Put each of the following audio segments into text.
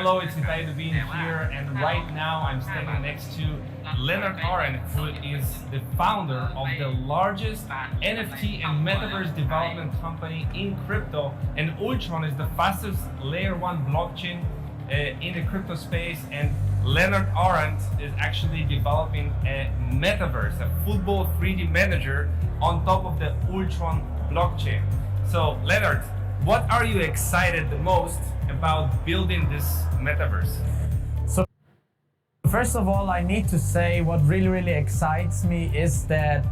Hello, it's excited to be here, and right now I'm standing next to Lennard Arand, who is the founder of the largest NFT and metaverse development company in crypto, and Ultron is the fastest layer 1 blockchain in the crypto space, and Lennard Arand is actually developing a metaverse, a football 3D manager on top of the Ultron blockchain. So Lennard, what are you excited the most about building this metaverse? So first of all, I need to say what really excites me is that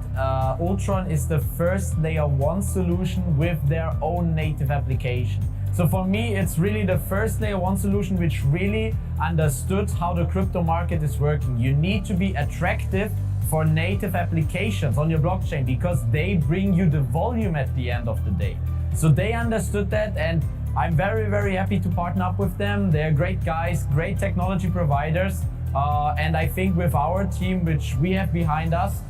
Ultron is the first layer 1 solution with their own native application. So for me, it's really the first layer 1 solution which really understood how the crypto market is working. You need to be attractive for native applications on your blockchain because they bring you the volume at the end of the day. So they understood that, and I'm very happy to partner up with them. They're great guys, great technology providers. And I think with our team, which we have behind us,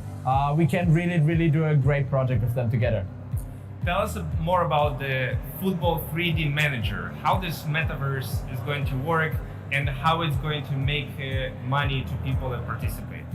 we can really do a great project with them together. Tell us more about the football 3D manager, how this metaverse is going to work and how it's going to make money to people that participate.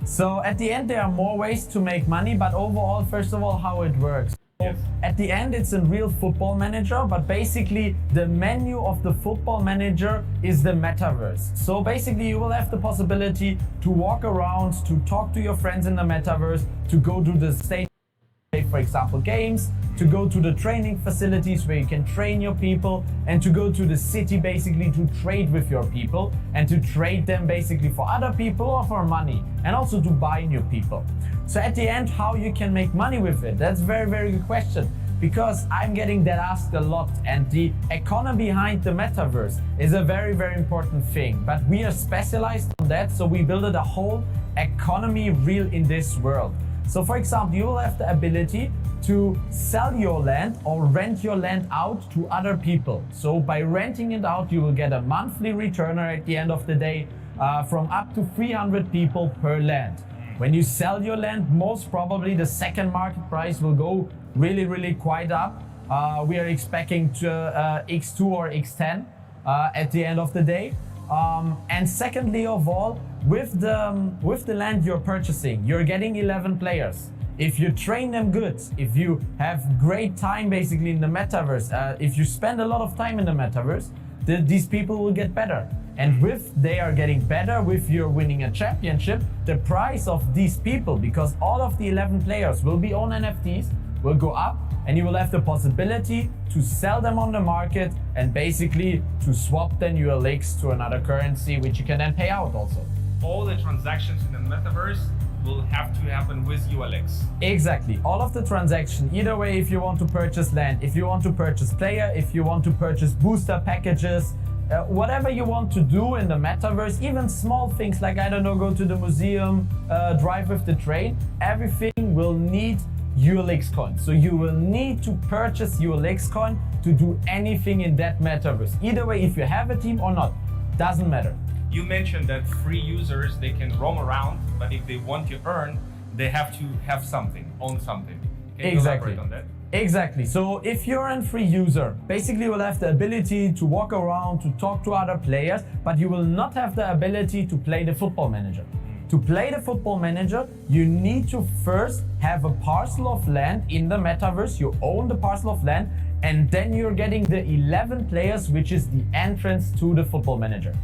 So at the end, there are more ways to make money, but overall, first of all, how it works. Yes. At the end, it's a real football manager, but basically the menu of the football manager is the metaverse. So basically you will have the possibility to walk around, to talk to your friends in the metaverse, to go to the stage, for example, games, to go to the training facilities where you can train your people, and to go to the city basically to trade with your people and to trade them basically for other people or for money, and also to buy new people. So at the end, how you can make money with it? That's a very good question, because I'm getting that asked a lot, and the economy behind the metaverse is a very important thing, but we are specialized on that, so we built a whole economy real in this world. So for example, you will have the ability to sell your land or rent your land out to other people. So by renting it out, you will get a monthly returner at the end of the day from up to 300 people per land. When you sell your land, most probably the second market price will go really quite up. We are expecting to X2 or X10 at the end of the day. And secondly of all, with the land you're purchasing, you're getting 11 players. If you train them good, if you have great time basically in the metaverse, if you spend a lot of time in the metaverse, these people will get better. And with they are getting better, with you're winning a championship, the price of these people, because all of the 11 players will be on NFTs, will go up, and you will have the possibility to sell them on the market and basically to swap then your licks to another currency, which you can then pay out also. All the transactions in the metaverse will have to happen with ULX. Exactly. All of the transaction, either way, if you want to purchase land, if you want to purchase player, if you want to purchase booster packages, whatever you want to do in the metaverse, even small things like, I don't know, go to the museum, drive with the train, everything will need ULX coin. So you will need to purchase ULX coin to do anything in that metaverse. Either way, if you have a team or not, doesn't matter. You mentioned that free users, they can roam around, but if they want to earn, they have to have something, own something. Can you elaborate on that? Exactly. So if you're a free user, basically you will have the ability to walk around, to talk to other players, but you will not have the ability to play the football manager. To play the football manager, you need to first have a parcel of land in the metaverse. You own the parcel of land, and then you're getting the 11 players, which is the entrance to the football manager.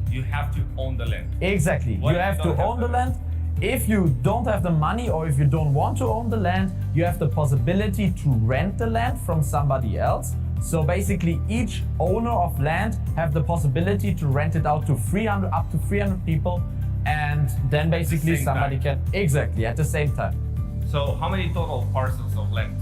You have to own the land. Exactly. You have to own the land. If you don't have the money, or if you don't want to own the land, you have the possibility to rent the land from somebody else. So basically each owner of land have the possibility to rent it out to up to 300 people, and then basically somebody can, exactly, at the same time. So how many total parcels of land?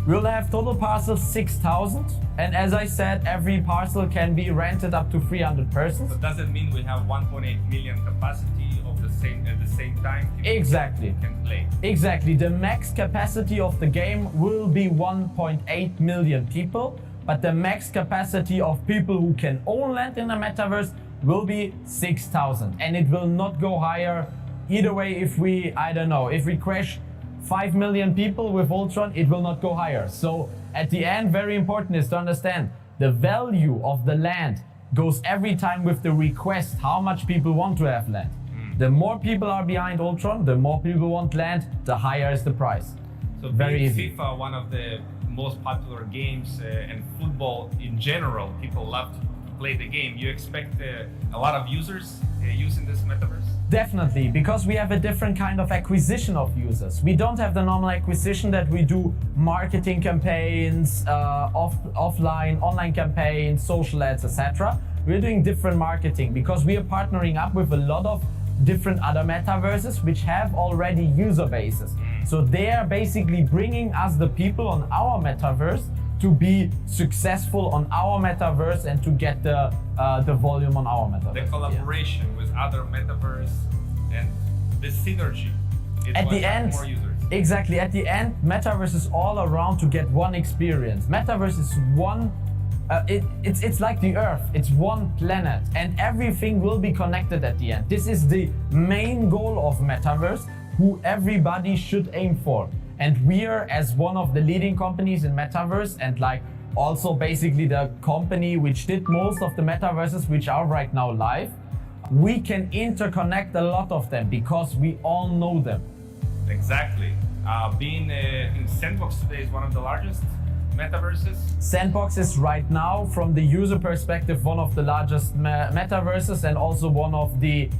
We'll have total parcels 6,000, and as I said, every parcel can be rented up to 300 persons. So does it mean we have 1.8 million capacity of the same at the same time? Exactly. Can play. Exactly. The max capacity of the game will be 1.8 million people, but the max capacity of people who can own land in the metaverse will be 6,000, and it will not go higher. Either way, if we, I don't know, if we crash 5 million people with Ultron, it will not go higher. So at the end, very important is to understand the value of the land goes every time with the request how much people want to have land. The more people are behind Ultron, the more people want land, the higher is the price. So Very being easy. FIFA, one of the most popular games and football in general, people love to play the game. You expect a lot of users using this metaverse? Definitely, because we have a different kind of acquisition of users. We don't have the normal acquisition that we do marketing campaigns, offline, online campaigns, social ads, etc. We're doing different marketing because we are partnering up with a lot of different other metaverses which have already user bases. So they are basically bringing us the people on our metaverse to be successful on our metaverse and to get the volume on our metaverse. The collaboration with other metaverse and the synergy. It At will the attract end, more users. exactly. At the end, metaverse is all around to get one experience. Metaverse is one. It's like the Earth. It's one planet, and everything will be connected at the end. This is the main goal of metaverse, who everybody should aim for. And we are, as one of the leading companies in metaverse, and like also basically the company which did most of the metaverses which are right now live, we can interconnect a lot of them because we all know them. Exactly. Being in Sandbox today is one of the largest metaverses. Sandbox is right now, from the user perspective, one of the largest metaverses and also one of the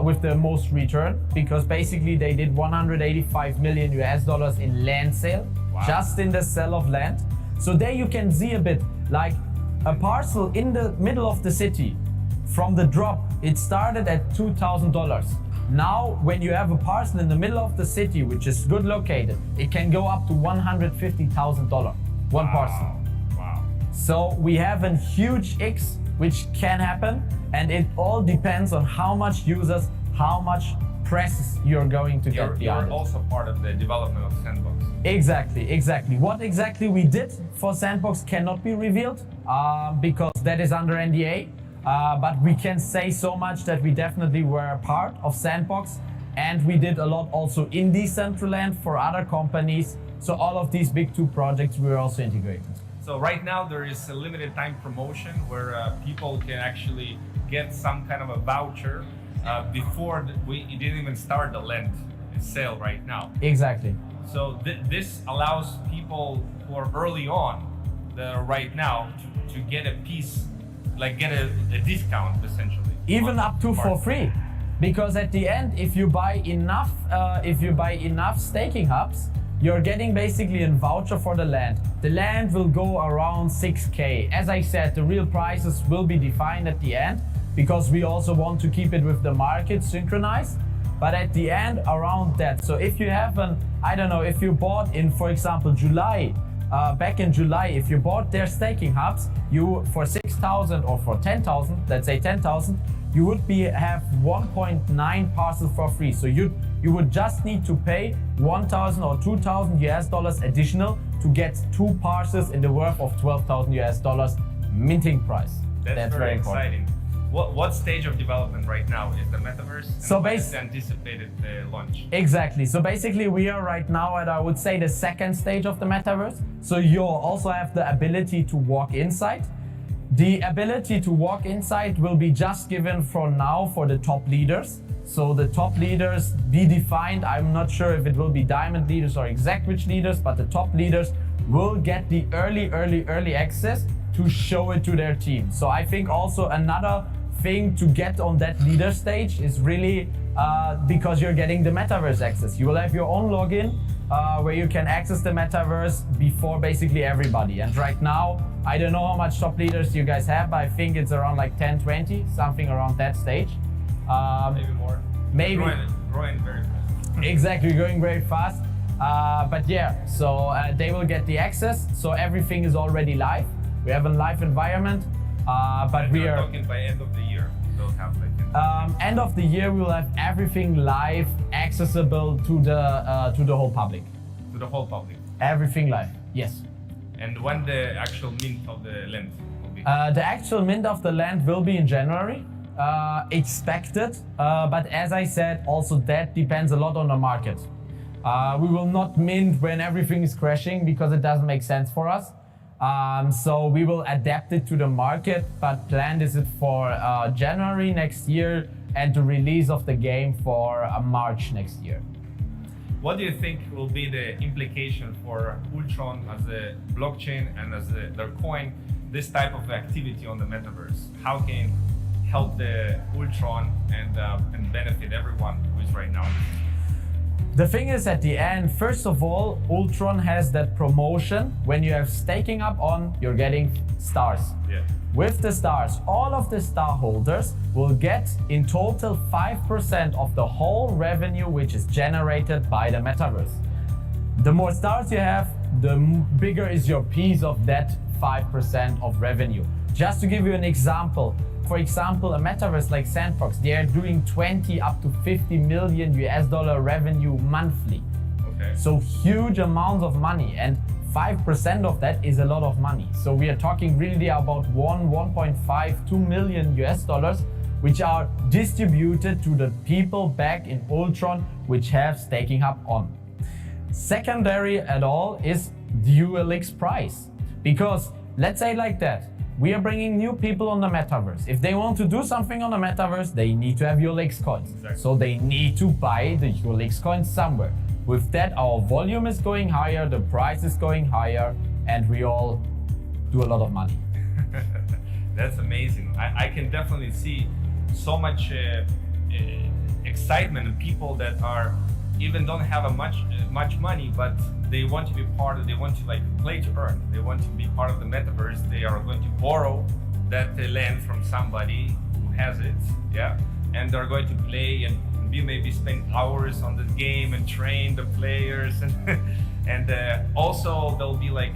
with the most return, because basically they did 185 million US dollars in land sale. Wow. Just in the sale of land. So there you can see a bit like a parcel in the middle of the city. From the drop, it started at $2,000. Now, when you have a parcel in the middle of the city, which is good located, it can go up to $150,000, one parcel. Wow. So we have a huge X which can happen, and it all depends on how much users, how much press you're going to get behind You're it. also part of the development of Sandbox. Exactly. What exactly we did for Sandbox cannot be revealed because that is under NDA. But we can say so much that we definitely were a part of Sandbox, and we did a lot also in Decentraland for other companies. So all of these big two projects we were also integrating. So right now there is a limited time promotion where people can actually get some kind of a voucher before we didn't even start the land sale right now. Exactly. So this allows people who are early on, that are right now, to get a piece, like get a discount essentially. Even up to for free, because at the end, if you buy enough staking hubs, you're getting basically a voucher for the land. The land will go around 6K. As I said, the real prices will be defined at the end because we also want to keep it with the market synchronized. But at the end, around that. So if you have if you bought in, for example, July, back in July, if you bought their staking hubs, you for 6,000 or for 10,000, let's say 10,000, you would have 1.9 parcels for free. So you would just need to pay 1,000 or 2,000 US dollars additional to get 2 parcels in the worth of 12,000 US dollars minting price. That's very exciting. What stage of development right now is the metaverse? And So what is the anticipated launch? Exactly. So basically we are right now at, I would say, the second stage of the metaverse. So you also have the ability to walk inside. The ability to walk inside will be just given for now for the top leaders. So the top leaders be defined. I'm not sure if it will be diamond leaders or exact rich leaders, but the top leaders will get the early access to show it to their team. So I think also another thing to get on that leader stage is really because you're getting the metaverse access. You will have your own login where you can access the metaverse before basically everybody. And right now, I don't know how much top leaders you guys have, but I think it's around like 10, 20, something around that stage. Maybe more. Maybe. Growing very fast. Exactly, going very fast. But yeah, so they will get the access. So everything is already live. We have a live environment. But we are talking by end of the year. They'll have like end of the year we will have everything live, accessible to the whole public. to the whole public. Everything live, yes. And when the actual mint of the land will be? The actual mint of the land will be in January, expected. But as I said, also that depends a lot on the market. We will not mint when everything is crashing because it doesn't make sense for us. So we will adapt it to the market, but planned is it for January next year and the release of the game for March next year. What do you think will be the implication for Ultron as a blockchain and as their coin, this type of activity on the metaverse? How can it help the Ultron and benefit everyone who is right now? The thing is, at the end, first of all, Ultron has that promotion. When you have staking up on, you're getting stars. Yeah. With the stars, all of the star holders will get in total 5% of the whole revenue which is generated by the metaverse. The more stars you have, the bigger is your piece of that 5% of revenue. Just to give you an example, for example, a metaverse like Sandbox, they are doing 20 up to 50 million US dollar revenue monthly. Okay. So huge amounts of money, and 5% of that is a lot of money. So we are talking really about 1.5, 2 million US dollars, which are distributed to the people back in Ultron, which have staking up on. Secondary at all is the ULX price. Because let's say like that, we are bringing new people on the metaverse. If they want to do something on the metaverse, they need to have ULX coins. Exactly. So they need to buy the ULX coins somewhere. With that, our volume is going higher, the price is going higher, and we all do a lot of money. That's amazing. I can definitely see so much excitement in people that are even don't have much money, but they want to be part of. They want to like play to earn. They want to be part of the metaverse. They are going to borrow that land from somebody who has it, yeah, and they're going to play and we maybe spend hours on the game and train the players and also there'll be like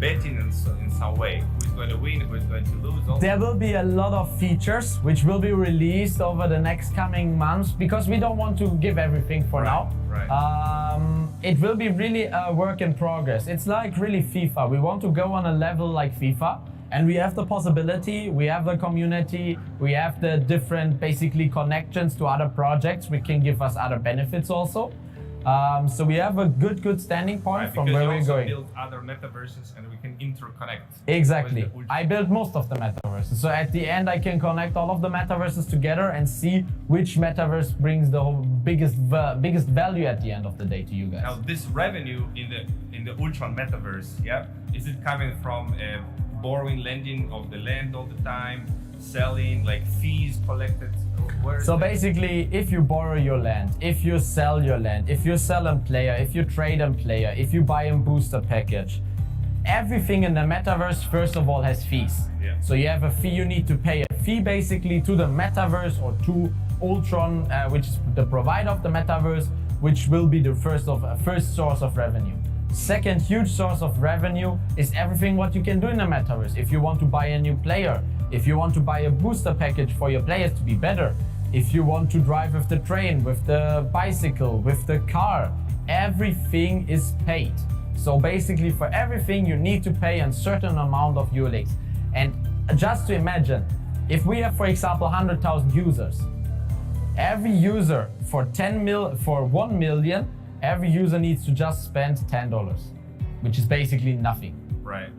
betting in some way, who's going to win, who's going to lose. Also. There will be a lot of features which will be released over the next coming months because we don't want to give everything for now. Right. It will be really a work in progress. It's like really FIFA. We want to go on a level like FIFA. And we have the possibility, we have the community, we have the different basically connections to other projects which can give us other benefits also. So we have a good standing point right, from where we're going. Build other metaverses and we can interconnect. Exactly. I built most of the metaverses. So at the end I can connect all of the metaverses together and see which metaverse brings the biggest value at the end of the day to you guys. Now this revenue in the Ultron metaverse, yeah, is it coming from borrowing, lending of the land all the time, selling, like fees collected? So basically, if you borrow your land, if you sell your land, if you sell a player, if you trade a player, if you buy a booster package, everything in the metaverse first of all has fees. Yeah. So you have a fee, you need to pay a fee basically to the metaverse or to Ultron, which is the provider of the metaverse, which will be the first source of revenue. Second huge source of revenue is everything what you can do in the metaverse. If you want to buy a new player, if you want to buy a booster package for your players to be better, if you want to drive with the train, with the bicycle, with the car, everything is paid. So basically for everything you need to pay a certain amount of ULX. And just to imagine, if we have for example 100,000 users, every user for 1 million, every user needs to just spend $10, which is basically nothing. Right.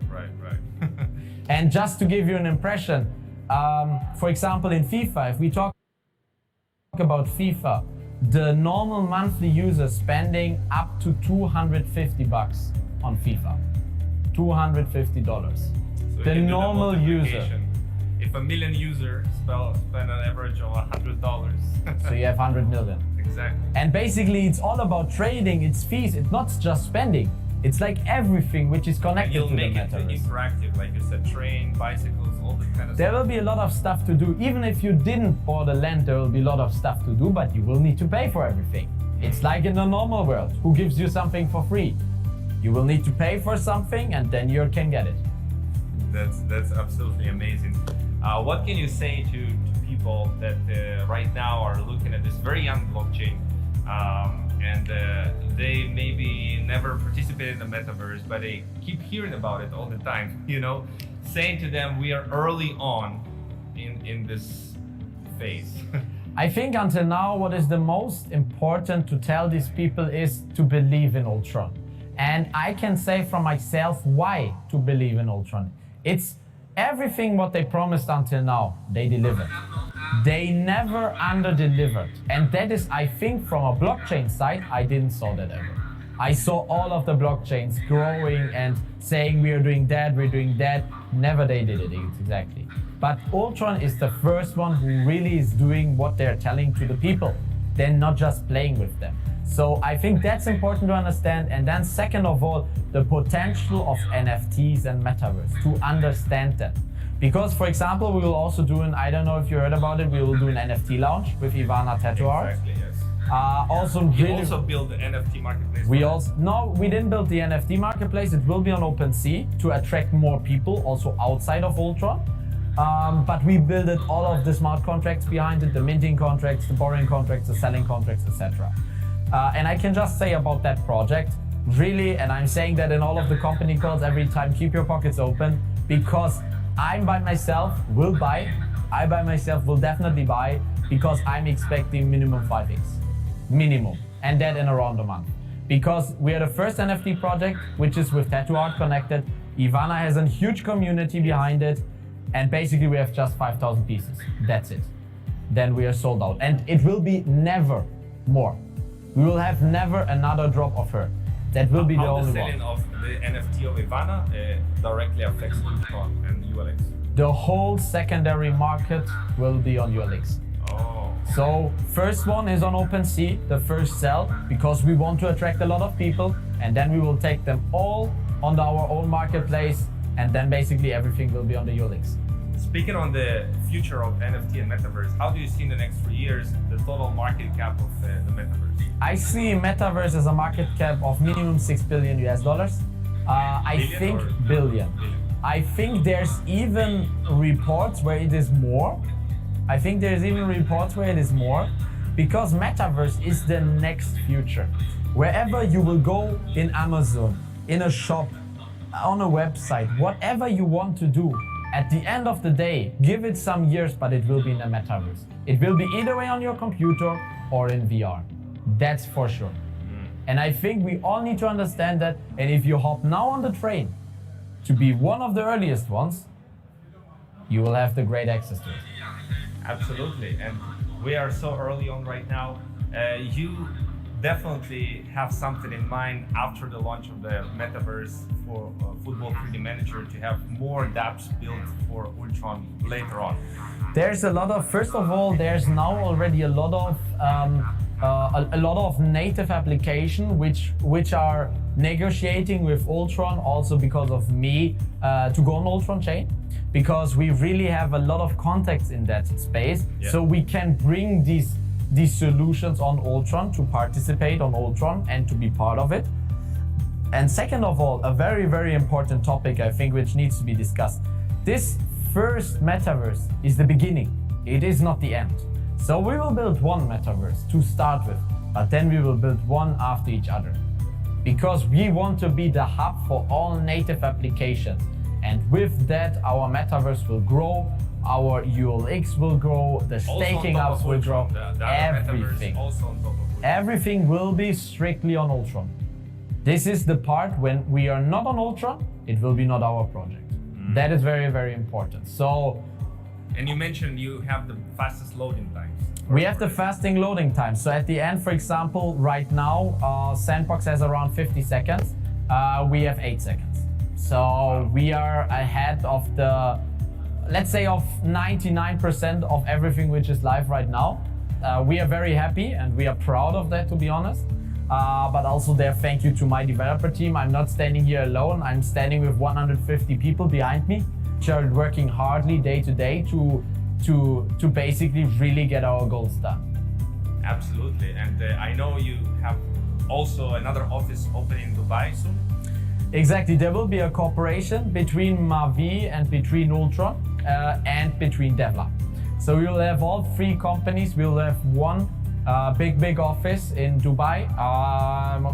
And just to give you an impression, for example, in FIFA, if we talk about FIFA, the normal monthly user spending up to $250 on FIFA, $250. So the normal user. If a million users spend an average of $100. So you have 100 million. Exactly. And basically it's all about trading, it's fees, it's not just spending. It's like everything which is connected to the metaverse. You'll make it interactive, like you said, train, bicycles, all that kind of There stuff. will be a lot of stuff to do. Even if you didn't buy the land, there will be a lot of stuff to do, but you will need to pay for everything. It's like in the normal world. Who gives you something for free? You will need to pay for something and then you can get it. That's absolutely amazing. What can you say to people that right now are looking at this very young blockchain and they maybe never participated in the metaverse, but they keep hearing about it all the time, you know, saying to them, we are early on in this phase. I think until now, what is the most important to tell these people is to believe in Ultron. And I can say from myself why to believe in Ultron. It's everything what they promised until now, they delivered. They never under-delivered. And that is, I think, from a blockchain side, I didn't saw that ever. I saw all of the blockchains growing and saying we are doing that, we're doing that. Never they did it exactly. But Ultron is the first one who really is doing what they're telling to the people. They're not just playing with them. So I think that's important to understand. And then second of all, the potential of NFTs and metaverse, to understand that. Because for example, we will also do I don't know if you heard about it, we will do an NFT launch with Ivana Tattoo Art. Exactly, yes. You also build the NFT marketplace. We didn't build the NFT marketplace. It will be on OpenSea to attract more people also outside of Ultron. But we built all of the smart contracts behind it, the minting contracts, the borrowing contracts, the selling contracts, etc. And I can just say about that project, really, and I'm saying that in all of the company calls every time, keep your pockets open, because I by myself will definitely buy, because I'm expecting minimum 5x. Minimum. And that in around a month. Because we are the first NFT project, which is with Tattoo Art connected. Ivana has a huge community behind it. And basically we have just 5,000 pieces. That's it. Then we are sold out. And it will be never more. We will have never another drop of her. That will be the only one. How the selling of the NFT of Ivana directly affects Ultron and ULX? The whole secondary market will be on ULX. Oh. So first one is on OpenSea, the first sell, because we want to attract a lot of people, and then we will take them all on our own marketplace, and then basically everything will be on the ULX. Speaking on the future of NFT and metaverse, how do you see in the next 3 years the total market cap of the metaverse? I see metaverse as a market cap of minimum $6 billion US. Billion. I think there's even reports where it is more. Because metaverse is the next future. Wherever you will go in Amazon, in a shop, on a website, whatever you want to do, at the end of the day, give it some years, but it will be in the metaverse. It will be either way on your computer or in VR. That's for sure. And I think we all need to understand that. And if you hop now on the train to be one of the earliest ones, you will have the great access to it. Absolutely. And we are so early on right now. You definitely have something in mind after the launch of the metaverse for Football 3D Manager to have more dApps built for Ultron later on. There's first of all, there's now already a lot of native application which are negotiating with Ultron, also because of me, to go on Ultron chain, because we really have a lot of contacts in that space. Yeah. So we can bring these solutions on Ultron to participate on Ultron and to be part of it. And second of all, a very, very important topic, I think, which needs to be discussed. This first metaverse is the beginning. It is not the end. So we will build one metaverse to start with, but then we will build one after each other. Because we want to be the hub for all native applications. And with that, our metaverse will grow, our ULX will grow, the staking apps will grow, everything. Everything will be strictly on Ultron. This is the part when we are not on Ultron, it will be not our project. That is very, very important. So, and you mentioned you have the fastest loading times. We have the fastest loading times. So at the end, for example, right now, Sandbox has around 50 seconds. We have 8 seconds. So we are ahead of the, let's say, of 99% of everything which is live right now. We are very happy and we are proud of that, to be honest. But also there, thank you to my developer team. I'm not standing here alone. I'm standing with 150 people behind me, which are working hardly day to day to basically really get our goals done. Absolutely. And I know you have also another office opening in Dubai soon. Exactly. There will be a cooperation between Mavi and between Ultron and between Devla. So we will have all 3 companies. We will have one big office in Dubai,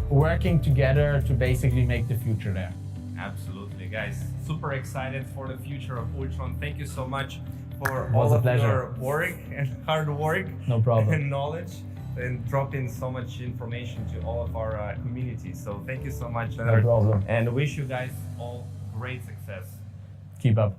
working together to basically make the future there. Absolutely, guys. Super excited for the future of Ultron. Thank you so much for all of your work and hard work. No problem. And knowledge. and dropping so much information to all of our community. So thank you so much, No Leonard, problem. and wish you guys all great success. Keep up.